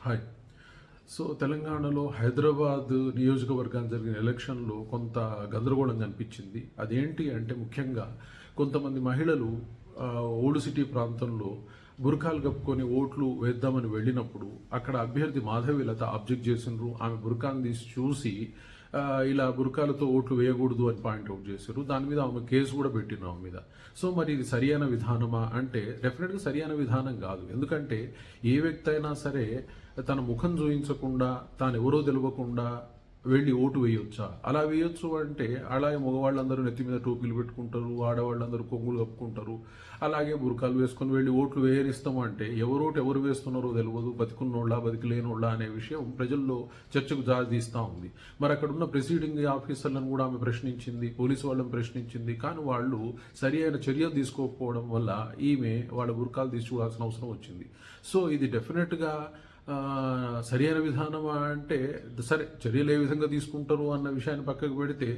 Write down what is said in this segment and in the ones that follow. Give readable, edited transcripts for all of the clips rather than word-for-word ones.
Hi. So తెలంగాణలో హైదరాబాద్ నియోజకవర్గానికి జరిగిన ఎలక్షన్లో కొంత గందరగోళం కనిపించింది. అదేంటి అంటే ముఖ్యంగా కొంతమంది మహిళలు ఓల్డ్ సిటీ ప్రాంతంలో బురకాలు కప్పుకొని ఓట్లు వేద్దామని వెళ్ళినప్పుడు అక్కడ అభ్యర్థి మాధవీలత అబ్జెక్ట్ చేసినారు. ఆమె బురకాను తీసి చూసి ఇలా బురకాలతో ఓట్లు వేయకూడదు అని పాయింట్అవుట్ చేశారు. దాని మీద ఆమె కేసు కూడా పెట్టిన ఆమె మీద. సో మరి ఇది సరియైన విధానమా అంటే డెఫినెట్గా సరియైన విధానం కాదు. ఎందుకంటే ఏ వ్యక్తి అయినా సరే తన ముఖం చూయించకుండా తాను ఎవరో తెలియకుండా వెళ్ళి ఓటు వేయొచ్చా? అలా వేయొచ్చు అంటే అలాగే మగవాళ్ళందరూ నెత్తి మీద టోపీలు పెట్టుకుంటారు, ఆడవాళ్ళందరూ కొంగులు కప్పుకుంటారు, అలాగే బురకాలు వేసుకొని వెళ్ళి ఓట్లు వేయనిస్తాము అంటే ఎవరోటు ఎవరు వేస్తున్నారో తెలియదు, బతికున్నోళ్ళ బతికిలేనోళ్ళ అనే విషయం ప్రజల్లో చర్చకు దారితీస్తూ ఉంది. మరి అక్కడ ఉన్న ప్రెసిడింగ్ ఆఫీసర్లను కూడా ఆమె ప్రశ్నించింది, పోలీసు వాళ్ళని ప్రశ్నించింది. కానీ వాళ్ళు సరి అయిన చర్యలు తీసుకోకపోవడం వల్ల ఈమె వాళ్ళ బురకాలు తీసుకోవాల్సిన అవసరం వచ్చింది. సో ఇది డెఫినెట్గా సరైన విధానమా అంటే సరే, చర్యలు ఏ విధంగా తీసుకుంటారు అన్న విషయాన్ని పక్కకు పెడితే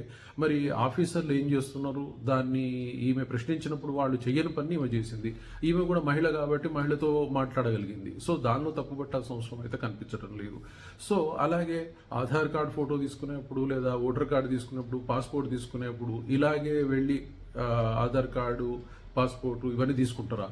మరి ఆఫీసర్లు ఏం చేస్తున్నారు, దాన్ని ఈమె ప్రశ్నించినప్పుడు వాళ్ళు చెయ్యని పని ఈమె చేసింది. ఈమె కూడా మహిళ కాబట్టి మహిళతో మాట్లాడగలిగింది. సో దానిలో తప్పు పట్టాల్సిన అవసరం అయితే కనిపించడం లేదు. సో అలాగే ఆధార్ కార్డు ఫోటో తీసుకునేప్పుడు లేదా ఓటర్ కార్డు తీసుకునేప్పుడు, పాస్పోర్ట్ తీసుకునేప్పుడు ఇలాగే వెళ్ళి ఆధార్ కార్డు, పాస్పోర్టు ఇవన్నీ తీసుకుంటారా?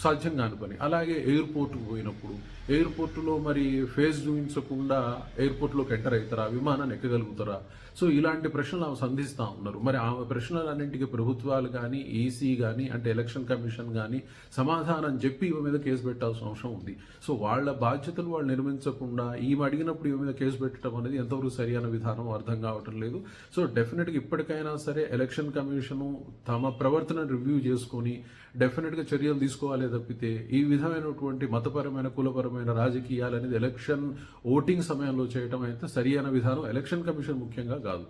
సాధ్యం కాని పని. అలాగే ఎయిర్పోర్ట్కి పోయినప్పుడు ఎయిర్పోర్టులో మరి ఫేస్ చూపించకుండా ఎయిర్పోర్ట్లోకి ఎంటర్ అవుతారా? విమానాన్ని ఎక్కగలుగుతారా? సో ఇలాంటి ప్రశ్నలు ఆమె సంధిస్తూ ఉన్నారు. మరి ఆమె ప్రశ్నలన్నింటికి ప్రభుత్వాలు కానీ, ఈసీ కానీ, అంటే ఎలక్షన్ కమిషన్ కానీ సమాధానం చెప్పి ఈమె మీద కేసు పెట్టాల్సిన అవసరం ఉంది. సో వాళ్ళ బాధ్యతలు వాళ్ళు నిర్మించకుండా ఈమె అడిగినప్పుడు ఈమె మీద కేసు పెట్టడం అనేది ఎంతవరకు సరైన విధానం అర్థం కావటం లేదు. సో డెఫినెట్గా ఇప్పటికైనా సరే ఎలక్షన్ కమిషను తమ ప్రవర్తనను రివ్యూ చేసుకొని డెఫినెట్గా చర్యలు తీసుకోవాలి తప్పితే ఈ విధమైనటువంటి మతపరమైన, కులపరమైన రాజకీయాలు అనేది ఎలక్షన్ ఓటింగ్ సమయంలో చేయడం అయితే సరియైన విధానం ఎలక్షన్ కమిషన్ ముఖ్యంగా కాదు.